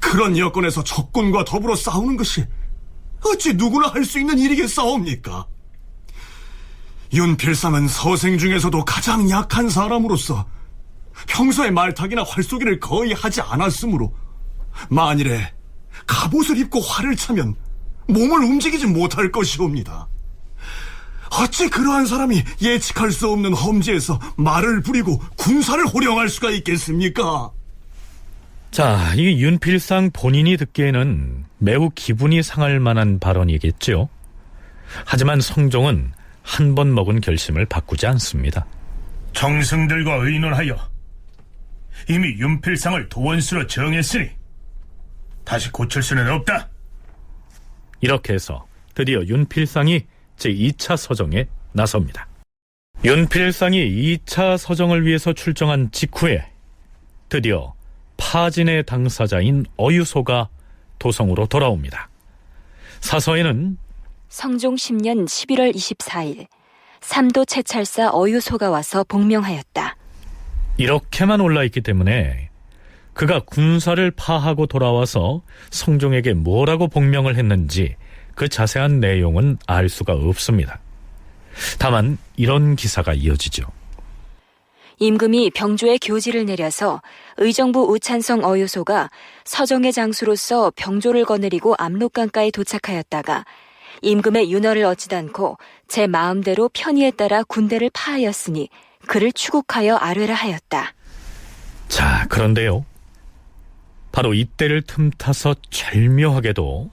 그런 여건에서 적군과 더불어 싸우는 것이 어찌 누구나 할 수 있는 일이겠사옵니까? 윤필상은 서생 중에서도 가장 약한 사람으로서 평소에 말타기나 활쏘기를 거의 하지 않았으므로 만일에 갑옷을 입고 활을 차면 몸을 움직이지 못할 것이옵니다. 어찌 그러한 사람이 예측할 수 없는 험지에서 말을 부리고 군사를 호령할 수가 있겠습니까?
자, 이 윤필상 본인이 듣기에는 매우 기분이 상할 만한 발언이겠죠. 하지만 성종은 한 번 먹은 결심을 바꾸지 않습니다.
정승들과 의논하여 이미 윤필상을 도원수로 정했으니 다시 고칠 수는 없다.
이렇게 해서 드디어 윤필상이 제2차 서정에 나섭니다. 윤필상이 2차 서정을 위해서 출정한 직후에 드디어 파진의 당사자인 어유소가 도성으로 돌아옵니다. 사서에는
성종 10년 11월 24일 삼도 채찰사 어유소가 와서 복명하였다.
이렇게만 올라있기 때문에 그가 군사를 파하고 돌아와서 성종에게 뭐라고 복명을 했는지 그 자세한 내용은 알 수가 없습니다. 다만 이런 기사가 이어지죠.
임금이 병조에 교지를 내려서 의정부 우찬성 어유소가 서정의 장수로서 병조를 거느리고 압록강가에 도착하였다가 임금의 윤허를 얻지도 않고 제 마음대로 편의에 따라 군대를 파하였으니 그를 추국하여 아뢰라 하였다.
자, 그런데요. 바로 이때를 틈타서 절묘하게도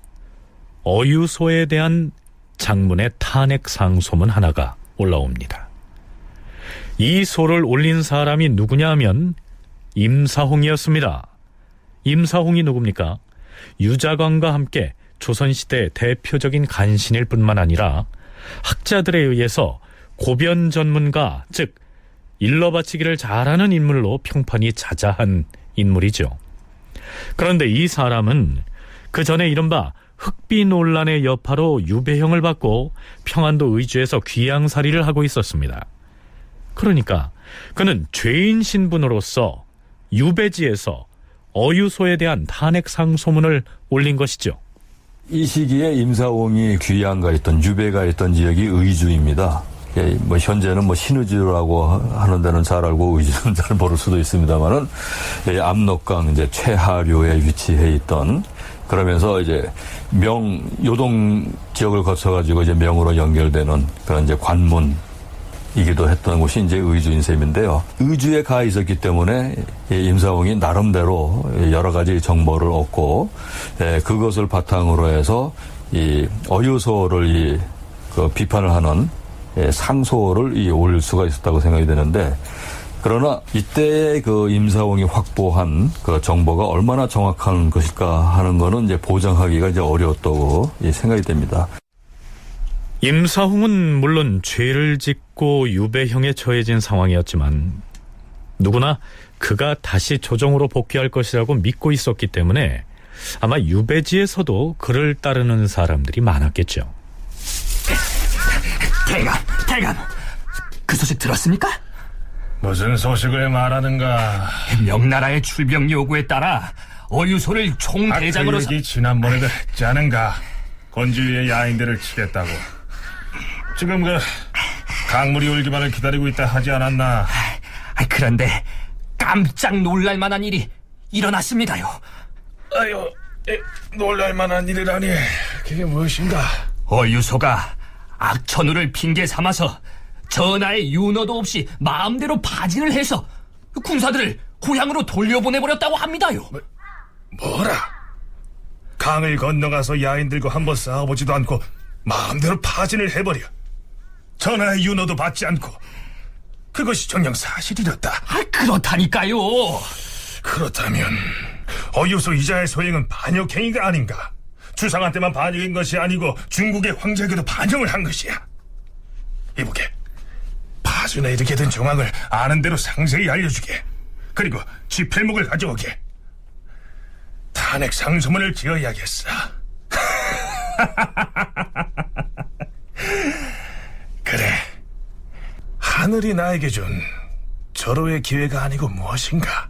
어유소에 대한 장문의 탄핵 상소문 하나가 올라옵니다. 이 소를 올린 사람이 누구냐 하면 임사홍이었습니다. 임사홍이 누굽니까? 유자광과 함께 조선시대 대표적인 간신일 뿐만 아니라 학자들에 의해서 고변 전문가, 즉 일러바치기를 잘하는 인물로 평판이 자자한 인물이죠. 그런데 이 사람은 그 전에 이른바 흑비 논란의 여파로 유배형을 받고 평안도 의주에서 귀양살이를 하고 있었습니다. 그러니까 그는 죄인 신분으로서 유배지에서 어유소에 대한 탄핵 상소문을 올린 것이죠.
이 시기에 임사홍이 귀양가 있던 유배가 있던 지역이 의주입니다. 뭐 현재는 뭐 신의주라고 하는 데는 잘 알고 의주는 잘 모를 수도 있습니다만은 압록강 이제 최하류에 위치해 있던, 그러면서 이제 요동 지역을 거쳐가지고 이제 명으로 연결되는 그런 이제 관문이기도 했던 곳이 이제 의주인 셈인데요. 의주에 가 있었기 때문에 임사홍이 나름대로 여러 가지 정보를 얻고 그것을 바탕으로 해서 이 어유소를 비판을 하는 상소를 올릴 수가 있었다고 생각이 되는데, 그러나 이때 그 임사홍이 확보한 그 정보가 얼마나 정확한 것일까 하는 거는 이제 보장하기가 이제 어려웠다고 생각이 됩니다.
임사홍은 물론 죄를 짓고 유배형에 처해진 상황이었지만 누구나 그가 다시 조정으로 복귀할 것이라고 믿고 있었기 때문에 아마 유배지에서도 그를 따르는 사람들이 많았겠죠.
대감, 그 소식 들었습니까?
무슨 소식을 말하는가?
명나라의 출병 요구에 따라 어유소를 총대장으로
그 얘기 지난번에도 했지 않은가? 건주의 야인들을 치겠다고. 지금 그 강물이 올기만을 기다리고 있다 하지 않았나?
그런데 깜짝 놀랄만한 일이 일어났습니다요.
아유, 놀랄만한 일이라니. 그게 무엇인가?
어유소가 악천후를 핑계 삼아서 전하의 윤허도 없이 마음대로 파진을 해서 군사들을 고향으로 돌려보내버렸다고 합니다요.
뭐라? 강을 건너가서 야인들과 한번 싸워보지도 않고 마음대로 파진을 해버려. 전하의 윤허도 받지 않고. 그것이 정녕 사실이었다.
그렇다니까요.
그렇다면 어유소 이자의 소행은 반역행위가 아닌가? 주상한테만 반역인 것이 아니고 중국의 황제에게도 반역을 한 것이야. 이보게, 파준에 이렇게 된 정황을 아는 대로 상세히 알려주게. 그리고 지필목을 가져오게. 탄핵 상소문을 지어야겠어. 그래, 하늘이 나에게 준 절호의 기회가 아니고 무엇인가?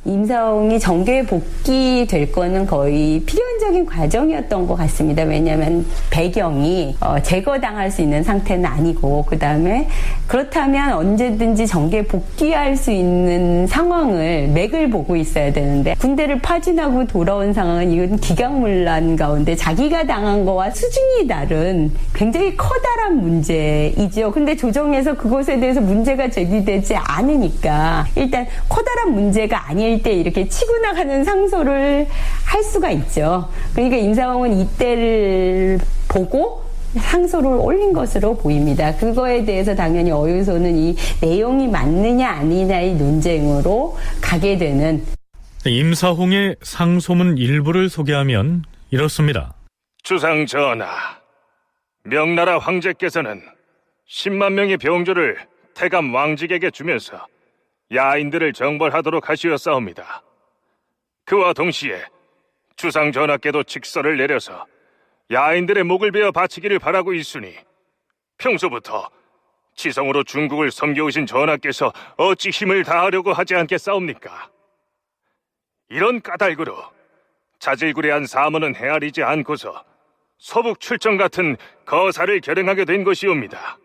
임사홍이 정계에 복귀될 거는 거의 필연적인 과정이었던 것 같습니다. 왜냐하면 배경이 제거당할 수 있는 상태는 아니고, 그 다음에 그렇다면 언제든지 정계에 복귀할 수 있는 상황을 맥을 보고 있어야 되는데, 군대를 파진하고 돌아온 상황은 이건 기각문란 가운데 자기가 당한 거와 수준이 다른 굉장히 커다란 문제이죠. 근데 조정에서 그것에 대해서 문제가 제기되지 않으니까 일단 커다란 문제가 아닐 때 이렇게 치고 나가는 상소를 할 수가 있죠. 그러니까 임사홍은 이때를 보고 상소를 올린 것으로 보입니다. 그거에 대해서 당연히 어유소는 이 내용이 맞느냐 아니냐의 논쟁으로 가게 되는.
임사홍의 상소문 일부를 소개하면 이렇습니다.
주상 전하, 명나라 황제께서는 10만 명의 병조를 태감 왕직에게 주면서 야인들을 정벌하도록 하시었사옵니다. 그와 동시에 주상 전하께도 직서를 내려서 야인들의 목을 베어 바치기를 바라고 있으니 평소부터 지성으로 중국을 섬겨오신 전하께서 어찌 힘을 다하려고 하지 않겠사옵니까? 이런 까닭으로 자질구레한 사모는 헤아리지 않고서 서북 출정 같은 거사를 결행하게 된 것이옵니다.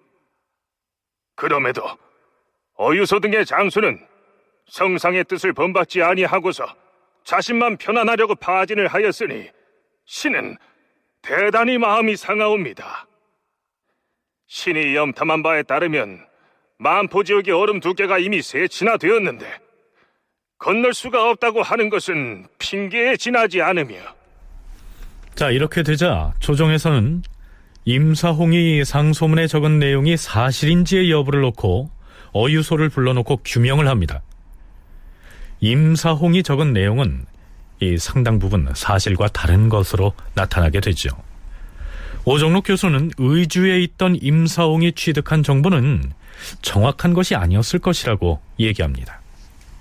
그럼에도 어유소 등의 장수는 성상의 뜻을 본받지 아니하고서 자신만 편안하려고 파진을 하였으니 신은 대단히 마음이 상하옵니다. 신이 염탐한 바에 따르면 만포지역의 얼음 두께가 이미 세치나 되었는데 건널 수가 없다고 하는 것은 핑계에 지나지 않으며.
자, 이렇게 되자 조정에서는 임사홍이 상소문에 적은 내용이 사실인지의 여부를 놓고 어유소를 불러놓고 규명을 합니다. 임사홍이 적은 내용은 이 상당 부분 사실과 다른 것으로 나타나게 되죠. 오정록 교수는 의주에 있던 임사홍이 취득한 정보는 정확한 것이 아니었을 것이라고 얘기합니다.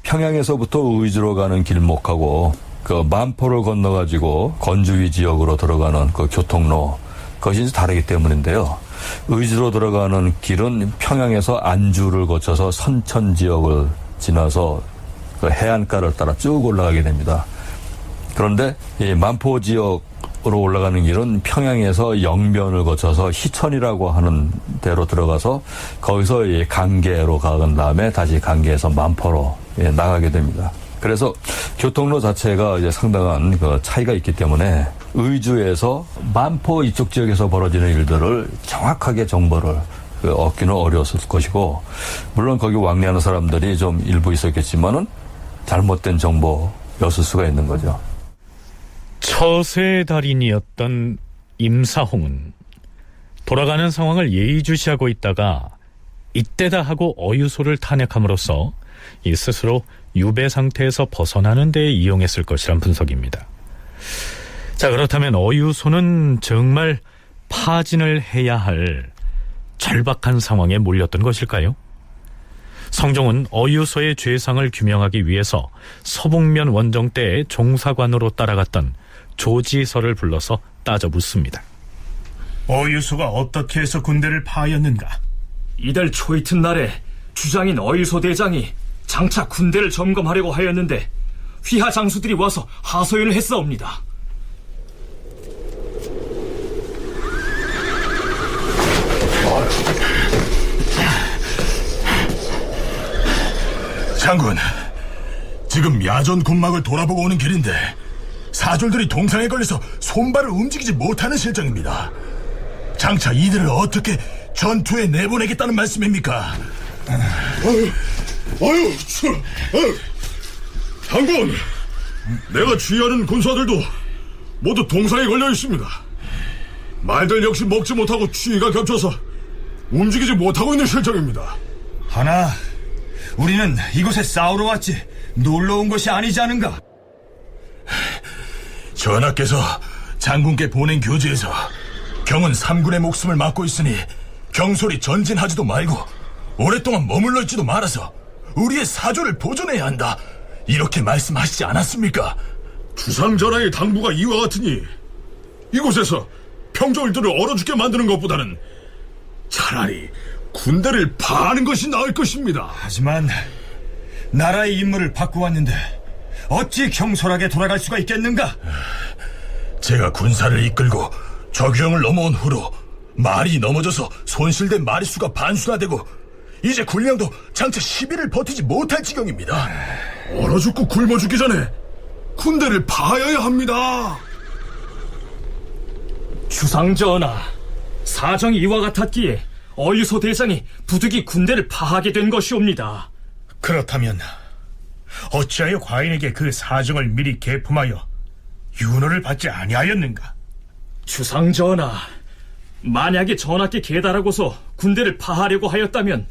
평양에서부터 의주로 가는 길목하고 그 만포를 건너가지고 건주위 지역으로 들어가는 그 교통로, 그것이 다르기 때문인데요. 의주로 들어가는 길은 평양에서 안주를 거쳐서 선천 지역을 지나서 그 해안가를 따라 쭉 올라가게 됩니다. 그런데 이 만포 지역으로 올라가는 길은 평양에서 영변을 거쳐서 희천이라고 하는 데로 들어가서 거기서 이 강계로 가은 다음에 다시 강계에서 만포로 나가게 됩니다. 그래서 교통로 자체가 이제 상당한 그 차이가 있기 때문에 의주에서 만포 이쪽 지역에서 벌어지는 일들을 정확하게 정보를 얻기는 어려웠을 것이고, 물론 거기 왕래하는 사람들이 좀 일부 있었겠지만은 잘못된 정보였을 수가 있는 거죠.
처세 달인이었던 임사홍은 돌아가는 상황을 예의주시하고 있다가 이때다 하고 어유소를 탄핵함으로써 이 스스로 유배 상태에서 벗어나는 데 이용했을 것이란 분석입니다. 자, 그렇다면 어유소는 정말 파진을 해야 할 절박한 상황에 몰렸던 것일까요? 성종은 어유소의 죄상을 규명하기 위해서 서북면 원정 때의 종사관으로 따라갔던 조지설을 불러서 따져 묻습니다.
어유소가 어떻게 해서 군대를 파였는가?
이달 초이튿날에 주장인 어유소 대장이 장차 군대를 점검하려고 하였는데 휘하 장수들이 와서 하소연을 했사옵니다.
장군, 지금 야전 군막을 돌아보고 오는 길인데 사졸들이 동상에 걸려서 손발을 움직이지 못하는 실정입니다. 장차 이들을 어떻게 전투에 내보내겠다는 말씀입니까?
장군, 내가 주의하는 군사들도 모두 동상에 걸려 있습니다. 말들 역시 먹지 못하고 추위가 겹쳐서 움직이지 못하고 있는 실정입니다.
하나, 우리는 이곳에 싸우러 왔지 놀러 온 것이 아니지 않은가?
전하께서 장군께 보낸 교지에서 경은 3군의 목숨을 맡고 있으니 경솔히 전진하지도 말고 오랫동안 머물러 있지도 말아서 우리의 사조를 보존해야 한다, 이렇게 말씀하시지 않았습니까?
주상전하의 당부가 이와 같으니 이곳에서 평졸들을 얼어 죽게 만드는 것보다는 차라리 군대를 파하는 것이 나을 것입니다.
하지만 나라의 임무를 바꾸었는데 어찌 경솔하게 돌아갈 수가 있겠는가?
제가 군사를 이끌고 적경을 넘어온 후로 말이 넘어져서 손실된 마리수가 반수가 되고 이제 군량도 장차 10일을 버티지 못할 지경입니다.
얼어 죽고 굶어 죽기 전에 군대를 파하여야 합니다.
주상전하, 사정이 이와 같았기에 어유소 대장이 부득이 군대를 파하게 된 것이옵니다.
그렇다면 어찌하여 과인에게 그 사정을 미리 계품하여 윤호를 받지 아니하였는가?
주상전하, 만약에 전하께 계달하고서 군대를 파하려고 하였다면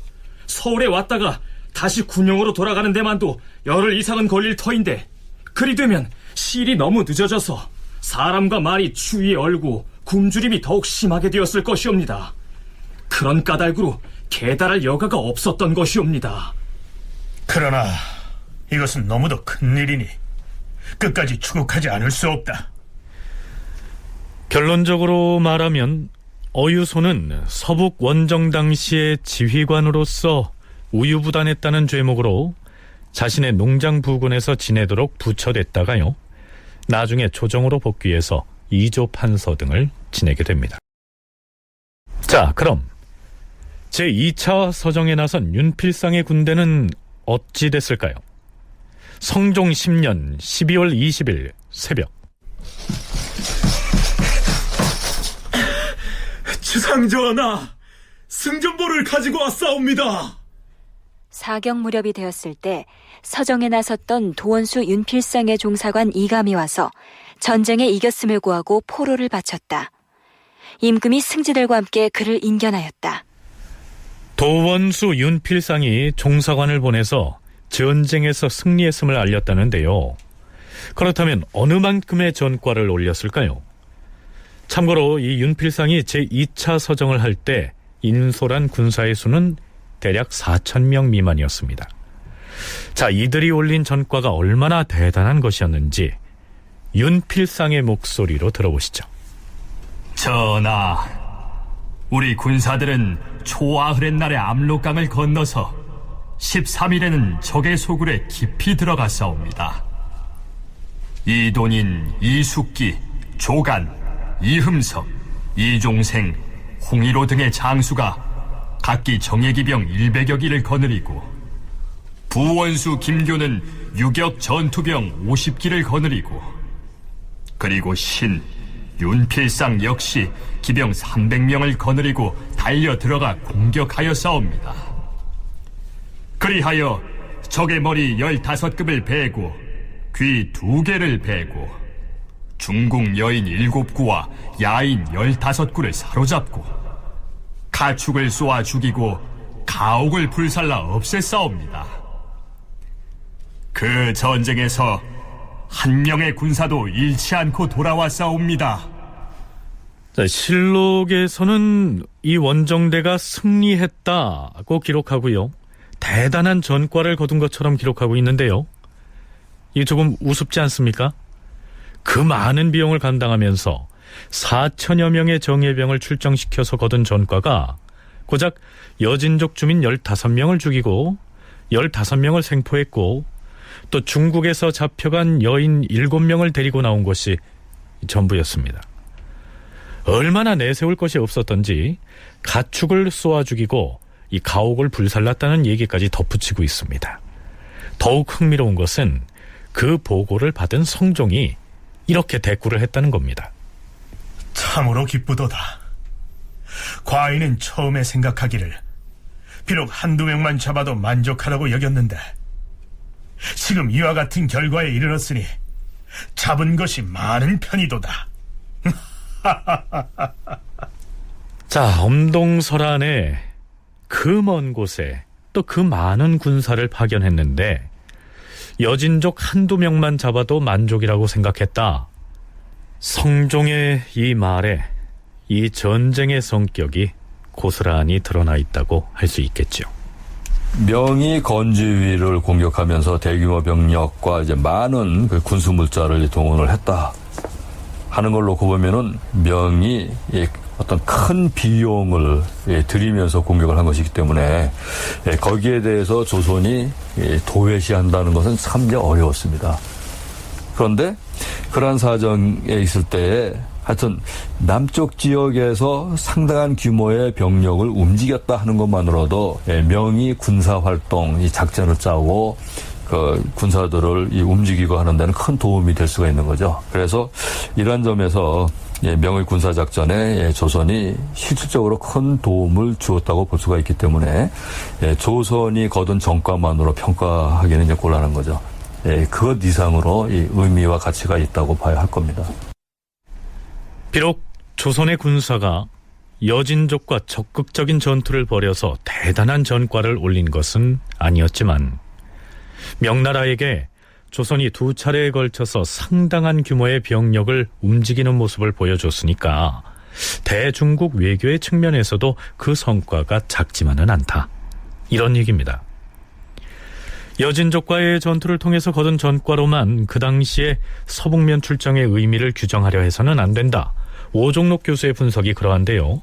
서울에 왔다가 다시 군용으로 돌아가는 데만도 열흘 이상은 걸릴 터인데, 그리 되면 실이 너무 늦어져서 사람과 말이 추위에 얼고 굶주림이 더욱 심하게 되었을 것이옵니다. 그런 까닭으로 계달할 여가가 없었던 것이옵니다.
그러나 이것은 너무도 큰일이니 끝까지 추국하지 않을 수 없다.
결론적으로 말하면 어유소는 서북 원정 당시의 지휘관으로서 우유부단했다는 죄목으로 자신의 농장 부군에서 지내도록 부처됐다가요, 나중에 조정으로 복귀해서 이조 판서 등을 지내게 됩니다. 자, 그럼 제2차 서정에 나선 윤필상의 군대는 어찌 됐을까요? 성종 10년 12월 20일 새벽,
주상전하, 승전보를 가지고 왔사옵니다.
사경 무렵이 되었을 때 서정에 나섰던 도원수 윤필상의 종사관 이감이 와서 전쟁에 이겼음을 고하고 포로를 바쳤다. 임금이 승지들과 함께 그를 인견하였다.
도원수 윤필상이 종사관을 보내서 전쟁에서 승리했음을 알렸다는데요. 그렇다면 어느 만큼의 전과를 올렸을까요? 참고로 이 윤필상이 제2차 서정을 할 때 인솔한 군사의 수는 대략 4,000명 미만이었습니다. 자, 이들이 올린 전과가 얼마나 대단한 것이었는지 윤필상의 목소리로 들어보시죠.
전하, 우리 군사들은 초아흐렛 날에 압록강을 건너서 13일에는 적의 소굴에 깊이 들어갔사옵니다. 이돈인, 이숙기, 조간, 이흠석, 이종생, 홍일호 등의 장수가 각기 정예기병 100여 기를 거느리고, 부원수 김교는 유격 전투병 50기를 거느리고, 그리고 신, 윤필상 역시 기병 300명을 거느리고 달려 들어가 공격하여 싸웁니다. 그리하여 적의 머리 15급을 베고 귀 2개를 베고 중궁 여인 7구와 야인 15구를 사로잡고 가축을 쏘아 죽이고 가옥을 불살라 없애싸웁니다. 그 전쟁에서 한 명의 군사도 잃지 않고 돌아왔사옵니다.
자, 실록에서는 이 원정대가 승리했다고 기록하고요, 대단한 전과를 거둔 것처럼 기록하고 있는데요, 이게 조금 우습지 않습니까? 그 많은 비용을 감당하면서 4천여 명의 정예병을 출정시켜서 거둔 전과가 고작 여진족 주민 15명을 죽이고 15명을 생포했고, 또 중국에서 잡혀간 여인 7명을 데리고 나온 것이 전부였습니다. 얼마나 내세울 것이 없었던지 가축을 쏘아 죽이고 이 가옥을 불살랐다는 얘기까지 덧붙이고 있습니다. 더욱 흥미로운 것은 그 보고를 받은 성종이 이렇게 대꾸를 했다는 겁니다.
참으로 기쁘도다. 과인은 처음에 생각하기를 비록 한두 명만 잡아도 만족하다고 여겼는데 지금 이와 같은 결과에 이르렀으니 잡은 것이 많은 편이도다.
자, 엄동설안에 그 먼 곳에 또 그 많은 군사를 파견했는데 여진족 한두 명만 잡아도 만족이라고 생각했다. 성종의 이 말에 이 전쟁의 성격이 고스란히 드러나 있다고 할 수 있겠죠.
명이 건지위를 공격하면서 대규모 병력과 이제 많은 그 군수 물자를 동원을 했다 하는 걸 놓고 보면은 명이 어떤 큰 비용을 들이면서 공격을 한 것이기 때문에 거기에 대해서 조선이 도외시한다는 것은 참 어려웠습니다. 그런데 그러한 사정에 있을 때에 하여튼 남쪽 지역에서 상당한 규모의 병력을 움직였다 하는 것만으로도 명이 군사활동, 이 작전을 짜고 그 군사들을 움직이고 하는 데는 큰 도움이 될 수가 있는 거죠. 그래서 이러한 점에서 명의 군사작전에 조선이 실질적으로 큰 도움을 주었다고 볼 수가 있기 때문에 조선이 거둔 전과만으로 평가하기는 이제 곤란한 거죠. 그것 이상으로 이 의미와 가치가 있다고 봐야 할 겁니다.
비록 조선의 군사가 여진족과 적극적인 전투를 벌여서 대단한 전과를 올린 것은 아니었지만 명나라에게 조선이 2차례에 걸쳐서 상당한 규모의 병력을 움직이는 모습을 보여줬으니까 대중국 외교의 측면에서도 그 성과가 작지만은 않다. 이런 얘기입니다. 여진족과의 전투를 통해서 거둔 전과로만 그 당시에 서북면 출정의 의미를 규정하려 해서는 안 된다. 오종록 교수의 분석이 그러한데요.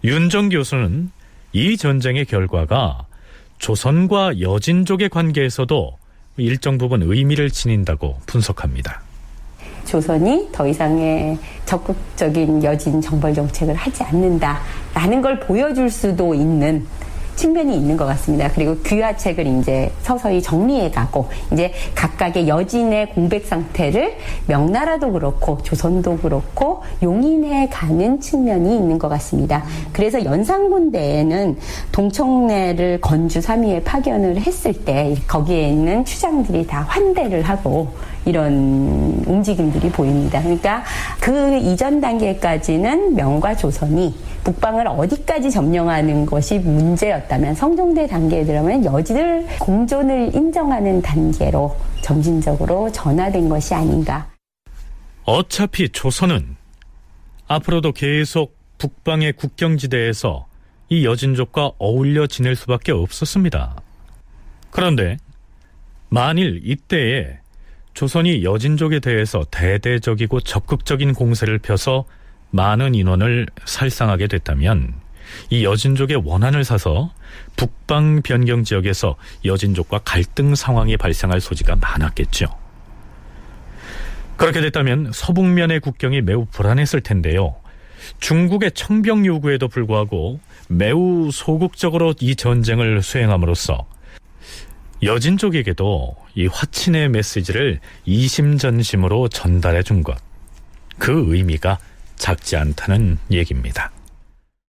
윤정 교수는 이 전쟁의 결과가 조선과 여진족의 관계에서도 일정 부분 의미를 지닌다고 분석합니다.
조선이 더 이상의 적극적인 여진 정벌 정책을 하지 않는다라는 걸 보여줄 수도 있는 측면이 있는 것 같습니다. 그리고 귀화책을 이제 서서히 정리해가고 이제 각각의 여진의 공백 상태를 명나라도 그렇고 조선도 그렇고 용인해가는 측면이 있는 것 같습니다. 그래서 연산군대에는 동청래를 건주 3위에 파견을 했을 때 거기에 있는 추장들이 다 환대를 하고 이런 움직임들이 보입니다. 그러니까 그 이전 단계까지는 명과 조선이 북방을 어디까지 점령하는 것이 문제였다면 성종대 단계에 들어가면 여진을 공존을 인정하는 단계로 점진적으로 전환된 것이 아닌가.
어차피 조선은 앞으로도 계속 북방의 국경지대에서 이 여진족과 어울려 지낼 수밖에 없었습니다. 그런데 만일 이때에 조선이 여진족에 대해서 대대적이고 적극적인 공세를 펴서 많은 인원을 살상하게 됐다면 이 여진족의 원한을 사서 북방 변경 지역에서 여진족과 갈등 상황이 발생할 소지가 많았겠죠. 그렇게 됐다면 서북면의 국경이 매우 불안했을 텐데요. 중국의 청병 요구에도 불구하고 매우 소극적으로 이 전쟁을 수행함으로써 여진족에게도 이 화친의 메시지를 이심전심으로 전달해 준 것, 그 의미가 작지 않다는 얘기입니다.